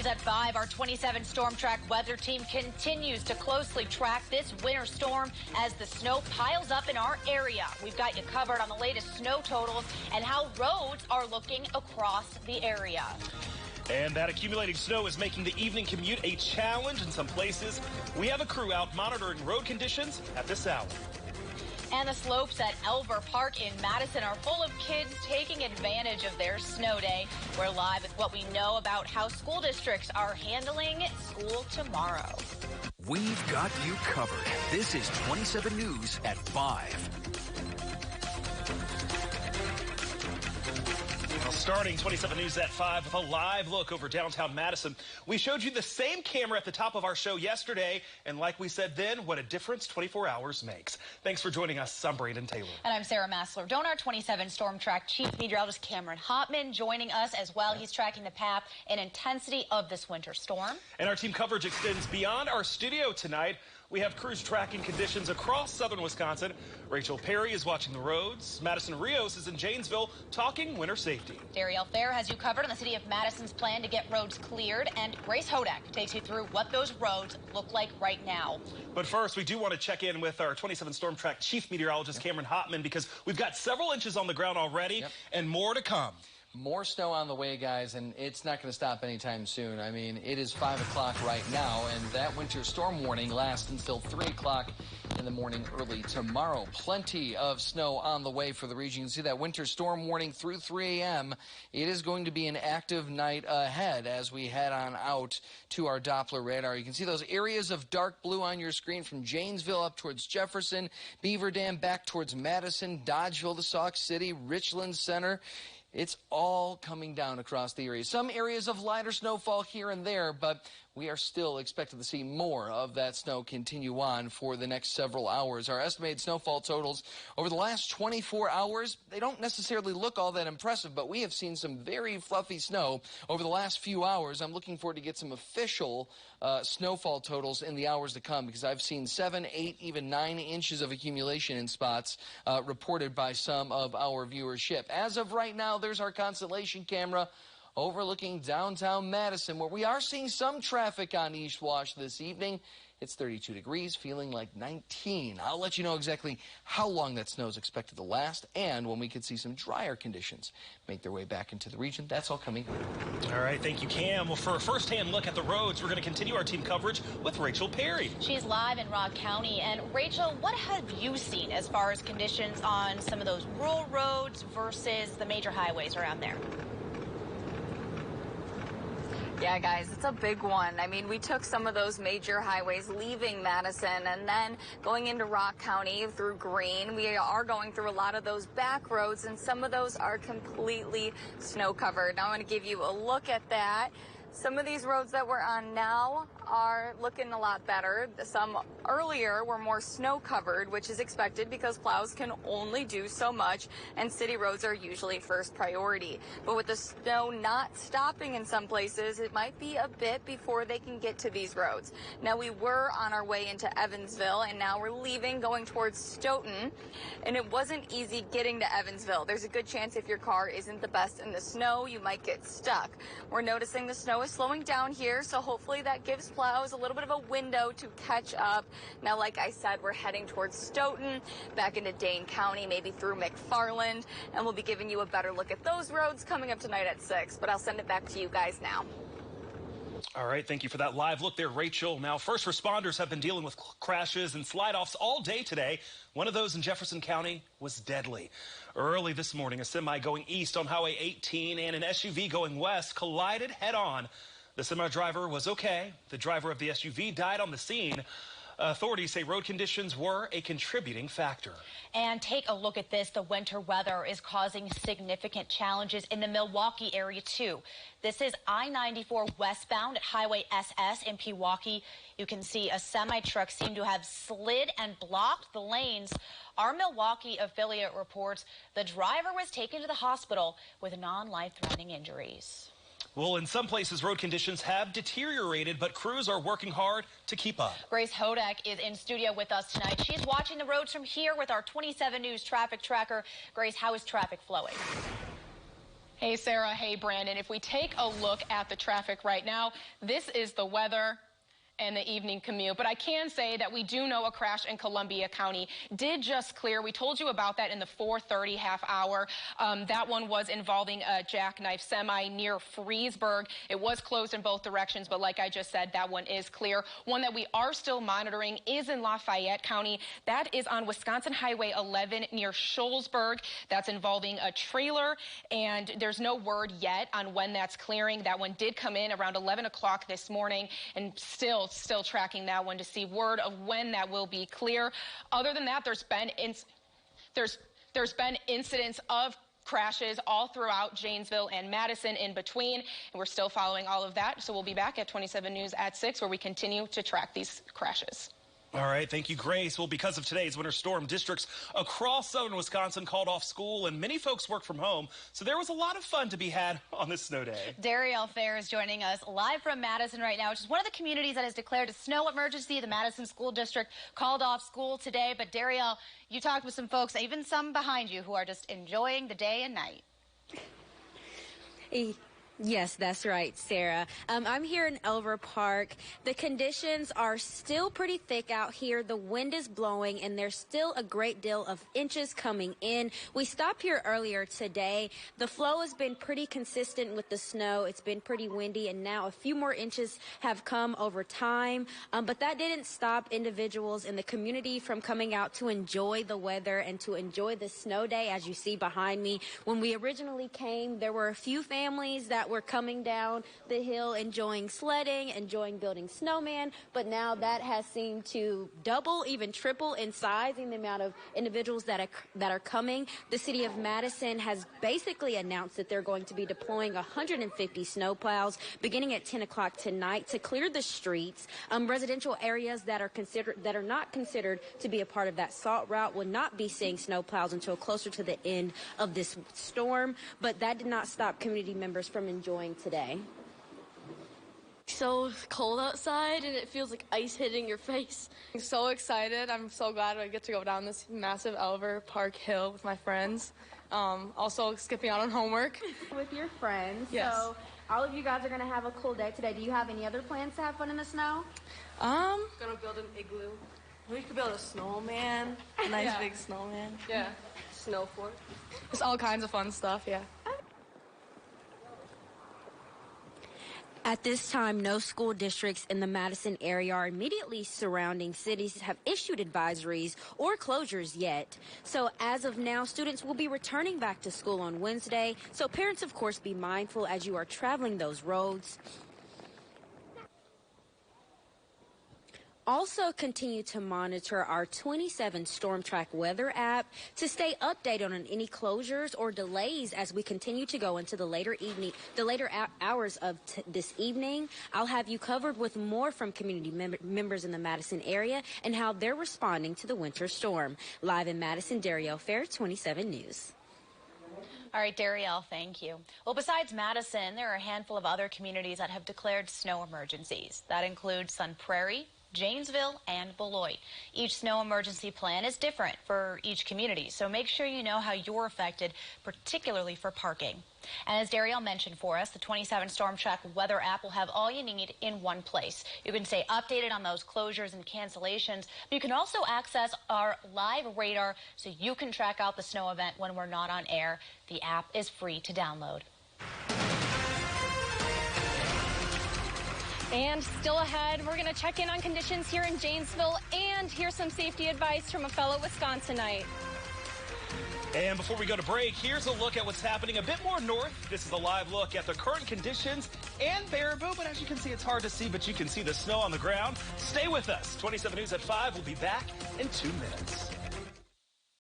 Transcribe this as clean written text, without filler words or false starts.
News at 5, our 27 Storm Track weather team continues to closely track this winter storm as the snow piles up in our area. We've got you covered on the latest snow totals and how roads are looking across the area. And that accumulating snow is making the evening commute a challenge in some places. We have a crew out monitoring road conditions at this hour. And the slopes at Elver Park in Madison are full of kids taking advantage of their snow day. We're live with what we know about how school districts are handling school tomorrow. We've got you covered. This is 27 News at 5. Starting 27 News at 5 with a live look over downtown Madison. We showed you the same camera at the top of our show yesterday, and like we said then, what a difference 24 hours makes. Thanks for joining us. I'm Braden Taylor. And I'm Sarah Maslar-Donar, 27 Storm Track Chief Meteorologist Cameron Hopman joining us as well. He's tracking the path and intensity of this winter storm. And our team coverage extends beyond our studio tonight. We have crews tracking conditions across southern Wisconsin. Rachel Perry is watching the roads. Madison Rios is in Janesville talking winter safety. Darielle Fair has you covered on the city of Madison's plan to get roads cleared. And Grace Hodak takes you through what those roads look like right now. But first, we do want to check in with our 27 Storm Track Chief Meteorologist Cameron Hopman because we've got several inches on the ground already and more to come. More snow on the way, guys, and it's not going to stop anytime soon. I mean, it is 5 o'clock right now, and that winter storm warning lasts until 3 o'clock in the morning early tomorrow. Plenty of snow on the way for the region. You can see that winter storm warning through 3 a.m. It is going to be an active night ahead as we head on out to our Doppler radar. You can see those areas of dark blue on your screen from Janesville up towards Jefferson, Beaver Dam back towards Madison, Dodgeville to Sauk City, Richland Center. It's all coming down across the area. Some areas of lighter snowfall here and there, but we are still expected to see more of that snow continue on for the next several hours. Our estimated snowfall totals over the last 24 hours, they don't necessarily look all that impressive, but we have seen some very fluffy snow over the last few hours. I'm looking forward to get some official snowfall totals in the hours to come because I've seen 7, 8, even 9 inches of accumulation in spots reported by some of our viewership. As of right now, there's our Constellation camera overlooking downtown Madison, where we are seeing some traffic on East Wash this evening. It's 32 degrees, feeling like 19. I'll let you know exactly how long that snow is expected to last and when we could see some drier conditions make their way back into the region. That's all coming. All right, thank you, Cam. Well, for a first-hand look at the roads, we're going to continue our team coverage with Rachel Perry. She's live in Rock County. And Rachel, what have you seen as far as conditions on some of those rural roads versus the major highways around there? Yeah, guys, it's a big one. I mean, we took some of those major highways leaving Madison and then going into Rock County through Greene. We are going through a lot of those back roads, and some of those are completely snow covered. Now, I want to give you a look at that. Some of these roads that we're on now are looking a lot better. Some earlier were more snow covered, which is expected because plows can only do so much and city roads are usually first priority. But with the snow not stopping in some places, it might be a bit before they can get to these roads. Now, we were on our way into Evansville and now we're leaving, going towards Stoughton, and it wasn't easy getting to Evansville. There's a good chance if your car isn't the best in the snow, you might get stuck. We're noticing the snow is slowing down here, so hopefully that gives plows a little bit of a window to catch up. Now, like I said, we're heading towards Stoughton, back into Dane County, maybe through McFarland, and we'll be giving you a better look at those roads coming up tonight at 6, but I'll send it back to you guys now. All right, thank you for that live look there, Rachel. Now, first responders have been dealing with crashes and slide-offs all day today. One of those in Jefferson County was deadly. Early this morning, a semi going east on Highway 18 and an SUV going west collided head-on. The semi driver was okay. The driver of the SUV died on the scene. Authorities say road conditions were a contributing factor. And take a look at this. The winter weather is causing significant challenges in the Milwaukee area, too. This is I-94 westbound at Highway SS in Pewaukee. You can see a semi-truck seemed to have slid and blocked the lanes. Our Milwaukee affiliate reports the driver was taken to the hospital with non-life-threatening injuries. Well, in some places, road conditions have deteriorated, but crews are working hard to keep up. Grace Hodak is in studio with us tonight. She's watching the roads from here with our 27 News traffic tracker. Grace, how is traffic flowing? Hey, Sarah. Hey, Brandon. If we take a look at the traffic right now, this is the weather and the evening commute. But I can say that we do know a crash in Columbia County did just clear. We told you about that in the 4:30 half hour. That one was involving a jackknife semi near Freesburg. It was closed in both directions, but like I just said, that one is clear. One that we are still monitoring is in Lafayette County. That is on Wisconsin Highway 11 near Shoalsburg. That's involving a trailer, and there's no word yet on when that's clearing. That one did come in around 11 o'clock this morning, and still tracking that one to see word of when that will be clear. Other than that, there's been incidents of crashes all throughout Janesville and Madison in between, and we're still following all of that. So we'll be back at 27 News at 6, where we continue to track these crashes. All right, thank you, Grace. Well, because of today's winter storm, districts across southern Wisconsin called off school, and many folks work from home, so there was a lot of fun to be had on this snow day. Darielle Fair is joining us live from Madison right now, which is one of the communities that has declared a snow emergency. The Madison School District called off school today, but Darielle, you talked with some folks, even some behind you, who are just enjoying the day and night. Yes, that's right, Sarah. I'm here in Elver Park. The conditions are still pretty thick out here. The wind is blowing, and there's still a great deal of inches coming in. We stopped here earlier today. The flow has been pretty consistent with the snow. It's been pretty windy, and now a few more inches have come over time. But that didn't stop individuals in the community from coming out to enjoy the weather and to enjoy the snow day. As you see behind me, when we originally came, there were a few families that were coming down the hill enjoying sledding, enjoying building snowman, but now that has seemed to double, even triple in size in the amount of individuals that are coming. The city of Madison has basically announced that they're going to be deploying 150 snowplows beginning at 10 o'clock tonight to clear the streets. Residential areas that are not considered to be a part of that salt route will not be seeing snowplows until closer to the end of this storm, but that did not stop community members from enjoying today. So cold outside and it feels like ice hitting your face. I'm so excited. I'm so glad I get to go down this massive Elver Park hill with my friends. Also skipping out on homework. With your friends. Yes. So all of you guys are going to have a cool day today. Do you have any other plans to have fun in the snow? Gonna build an igloo. We could build a snowman, a nice big snowman. Yeah. Snow fort. Just all kinds of fun stuff, yeah. At this time, no school districts in the Madison area or immediately surrounding cities have issued advisories or closures yet. So as of now, students will be returning back to school on Wednesday. So parents, of course, be mindful as you are traveling those roads. Also continue to monitor our 27 Storm Track weather app to stay updated on any closures or delays as we continue to go into the later hours of this evening. I'll have you covered with more from community members in the Madison area and how they're responding to the winter storm. Live in Madison, Darielle Fair, 27 News. All right, Darielle, thank you. Well, besides Madison, there are a handful of other communities that have declared snow emergencies. That includes Sun Prairie, Janesville, and Beloit. Each snow emergency plan is different for each community, so make sure you know how you're affected, particularly for parking. And as Darielle mentioned for us, the 27 Storm Track weather app will have all you need in one place. You can stay updated on those closures and cancellations, but you can also access our live radar so you can track out the snow event when we're not on air. The app is free to download. And still ahead, we're going to check in on conditions here in Janesville and hear some safety advice from a fellow Wisconsinite. And before we go to break, here's a look at what's happening a bit more north. This is a live look at the current conditions and Baraboo, but as you can see, it's hard to see, but you can see the snow on the ground. Stay with us. 27 News at 5. We'll be back in 2 minutes.